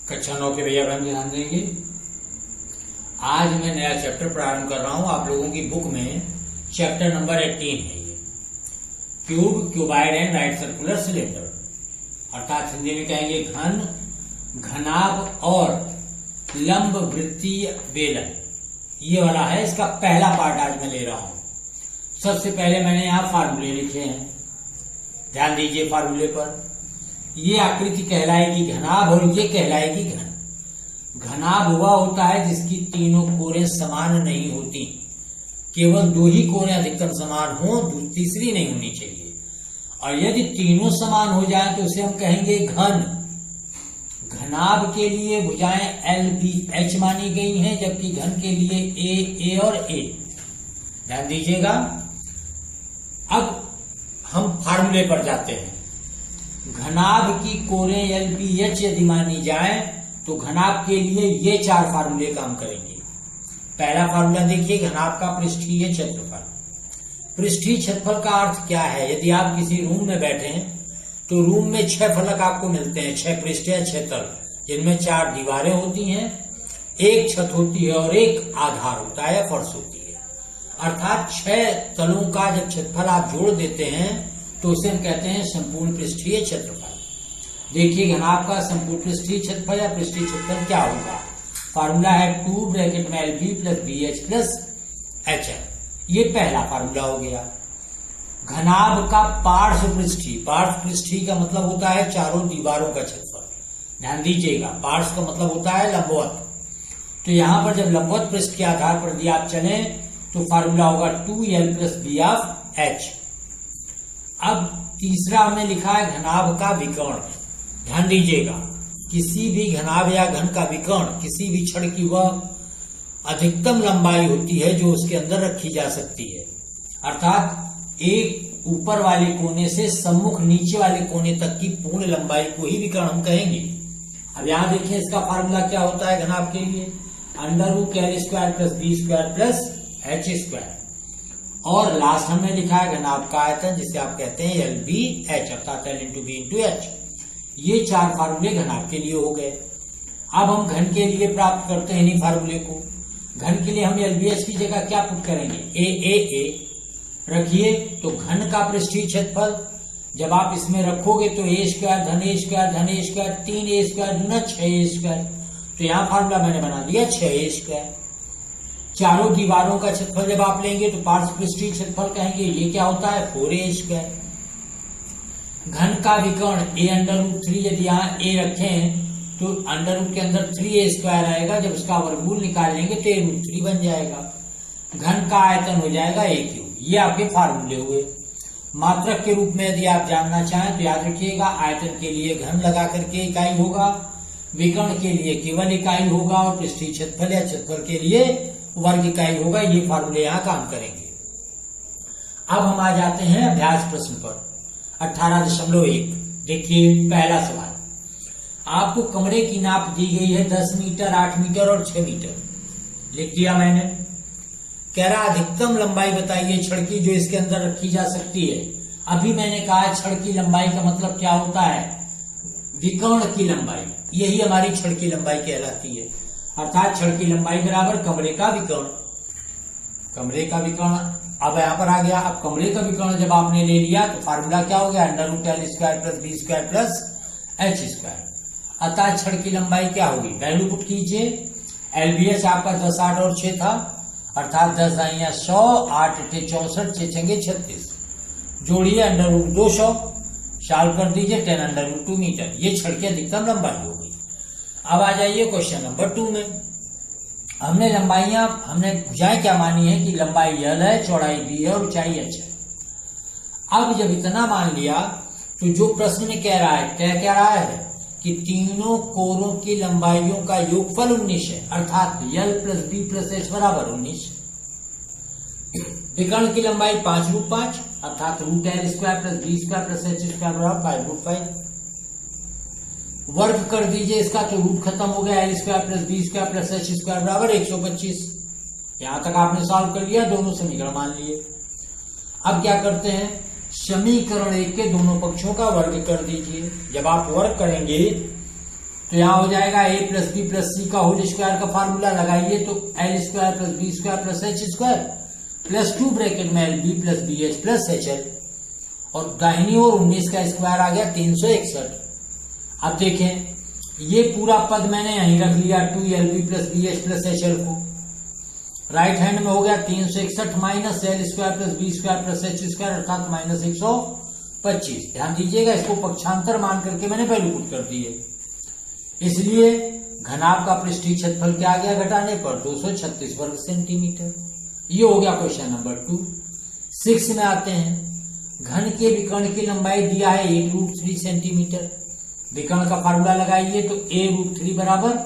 कक्षा 9 के भैया बहन ध्यान देंगे। आज मैं नया चैप्टर प्रारंभ कर रहा हूं। आप लोगों की बुक में चैप्टर नंबर 18 है ये, cube, cuboid and right circular cylinder, अर्थात हिंदी में कहेंगे घन, घनाभ और लंब वृत्तीय बेलन। ये वाला है, इसका पहला पार्ट आज मैं ले रहा हूं। सबसे पहले मैंने यहाँ फार्मूले लिखे हैं, ध्यान दीजिए फार्मूले पर। ये आकृति कहलाएगी घनाभ और ये कहलाएगी घन। घनाभ वह होता है जिसकी तीनों कोरें समान नहीं होती, केवल दो ही कोरें अधिकतम समान हो, तीसरी नहीं होनी चाहिए। और यदि तीनों समान हो जाए तो उसे हम कहेंगे घन। घनाभ के लिए भुजाएं एल बी एच मानी गई हैं, जबकि घन के लिए ए और ए। ध्यान दीजिएगा। अब हम फार्मूले पर जाते हैं। घनाभ की कोरें एल बी एच यदि मानी जाए तो घनाभ के लिए ये चार फार्मूले काम करेंगे। पहला फार्मूला देखिए, घनाभ का पृष्ठीय क्षेत्रफल। पृष्ठीय क्षेत्रफल का अर्थ क्या है? यदि आप किसी रूम में बैठे हैं तो रूम में 6 फलक आपको मिलते हैं, 6 पृष्ठ या 6 तल, जिनमें 4 दीवारें होती हैं, एक छत होती है और एक आधार होता है या फर्श होती है। अर्थात 6 तलों का जब क्षेत्रफल आप जोड़ देते हैं तो उसे हम कहते हैं संपूर्ण पृष्ठीय क्षेत्रफल। देखिए घनाभ का संपूर्ण पृष्ठीय क्षेत्रफल या पृष्ठीय क्षेत्रफल क्या होगा? फार्मूला है 2 ब्रैकेट में L B plus B H plus H L. ये पहला फार्मूला हो गया। घनाभ का पार्श्व पृष्ठीय, पार्श्व पृष्ठीय का मतलब होता है चारों दीवारों का क्षेत्रफल। ध्यान दीजिएगा, पार्श्व का मतलब होता है लंबवत। तो यहां पर जब लंबवत पृष्ठ के आधार पर यदि आप चलें तो फार्मूला होगा 2l plus B of H. अब तीसरा हमने लिखा है घनाभ का विकर्ण। ध्यान दीजिएगा, किसी भी घनाभ या घन का विकर्ण किसी भी छड़ की वह अधिकतम लंबाई होती है जो उसके अंदर रखी जा सकती है। अर्थात एक ऊपर वाले कोने से सम्मुख नीचे वाले कोने तक की पूर्ण लंबाई को ही विकर्ण हम कहेंगे। अब यहां देखिए इसका फार्मूला क्या होता है घनाभ के लिए, √l² plus B square plus H square. और लास्ट हमने लिखा है घनाभ का आयतन, जिसे आप कहते हैं एल बी एच, अर्थात L into B into H. ये 4 फार्मूले घनाभ के लिए हो गए। अब हम घन के लिए प्राप्त करते हैं इन्हीं फार्मूले को। घन के लिए हम एल बी एच की जगह क्या पुट करेंगे? ए रखिए तो घन का पृष्ठीय क्षेत्रफल जब आप इसमें रखोगे तो ए स्क्वायर धन ए स्क्वायर धन ए स्क्वायर 3a स्क्वायर गुना 6a स्क्वायर। तो यहाँ फार्मूला मैंने बना दिया 6a स्क्वायर। चारों दीवारों का क्षेत्रफल जब आप लेंगे तो पार्श्व पृष्ठीय क्षेत्रफल कहेंगे, ये क्या होता है 4a स्क्वायर। घन का विकर्ण a√3, यदि यहाँ a रखें तो अंडर रूट के अंदर 3a स्क्वायर आएगा, जब उसका वर्गमूल निकाल लेंगे तो a√3 बन जाएगा। घन का आयतन हो जाएगा a³। ये आपके फार्मूले हुए। मात्रक के रूप में यदि आप जानना चाहें तो याद रखिएगा, आयतन के लिए घन लगा करके इकाई होगा, विकर्ण के लिए केवल इकाई होगा और पृष्ठीय क्षेत्रफल या क्षेत्रफल के लिए वर्ग इकाई होगा। ये फार्मूले यहां काम करेंगे। अब हम आ जाते हैं अभ्यास प्रश्न पर 18.1। देखिए पहला सवाल, आपको कमरे की नाप दी गई है 10 मीटर, 8 मीटर और 6 मीटर। लिख दिया मैंने। कह रहा अधिकतम लंबाई बताइए छड़ की जो इसके अंदर रखी जा सकती है। अभी मैंने कहा छड़ की लंबाई का मतलब क्या होता है? विकर्ण की लंबाई। यही हमारी छड़ की लंबाई कहलाती है। अर्थात छड़ की लंबाई बराबर कमरे का विकर्ण। कमरे का विकर्ण अब यहां पर आ गया। अब कमरे का विकर्ण जब आपने ले लिया तो फार्मूला क्या हो गया? √l² plus B square plus H square. अतः छड़ की लंबाई क्या होगी? वैल्यू पुट कीजिए। एलबीएच आपका 10, 8 और 6 था, अर्थात 10 × 100, 8 × 64, 6 × 36। जोड़िए √200, सॉल्व कर दीजिए 10√2 मीटर। ये छड़ की अधिकतम लंबाई हो गई। अब आ जाइए क्वेश्चन नंबर 2 में। हमने भुजाएं क्या मानी है कि लंबाई l है, चौड़ाई b है और ऊंचाई h है। अब जब इतना मान लिया तो जो प्रश्न में कह रहा है, क्या रहा है कि तीनों कोरों की लंबाइयों का योगफल 19 है, अर्थात l plus b plus h बराबर 19। विकर्ण की लंबाई 5√5, अर्थात √l² plus b square plus h square बराबर 5√5। वर्ग कर दीजिए इसका तो रूट खत्म हो गया, l² plus b square plus h square बराबर 125। यहां तक आपने सॉल्व कर लिया, दोनों समीकरण मान लिए। अब क्या करते हैं? समीकरण 1 के दोनों पक्षों का वर्ग कर दीजिए। जब आप वर्ग करेंगे तो यहाँ हो जाएगा a plus B plus C का होल स्क्वायर का फार्मूला लगाइए तो L square plus B square plus H square plus 2 bracket में L B plus B H plus H L, और दाहिनी ओर 19 का स्क्वायर आ गया 361। अब देखें ये पूरा पद मैंने यहीं रख लिया 2LB plus B H plus H L को, राइट हैंड में हो गया 361 minus L square plus B square plus H square अर्थात माइनस 125। ध्यान दीजिएगा इसको पक्षांतर मान करके मैंने वैल्यू पुट कर दी है, इसलिए घनाभ का पृष्ठीय क्षेत्रफल क्या आ गया घटाने पर 236 वर्ग सेंटीमीटर। ये हो गया क्वेश्चन नंबर 2। 6 में आते हैं। घन के विकर्ण की लंबाई दिया है 8√3 सेंटीमीटर। विकर्ण का फार्मूला लगाइए तो a√3 बराबर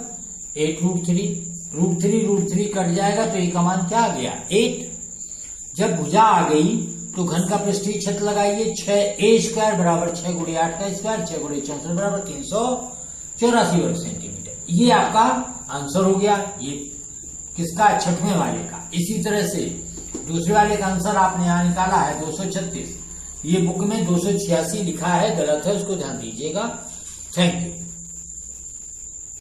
8√3, √3 कट जाएगा तो ये का मान क्या आ गया 8। जब भुजा आ गई तो घन का पृष्ठीय क्षेत्र लगाइए 6a स्क्वायर बराबर 6 गुणे 8 का स्क्वायर 6 गुणे 64 बराबर 384 वर्ग सेंटीमीटर। ये आपका आंसर हो गया, ये किसका 6वें वाले का। इसी तरह से दूसरे वाले का आंसर आपने यहाँ निकाला है 236, ये बुक में 286 लिखा है, गलत है, उसको ध्यान दीजिएगा। Thank you.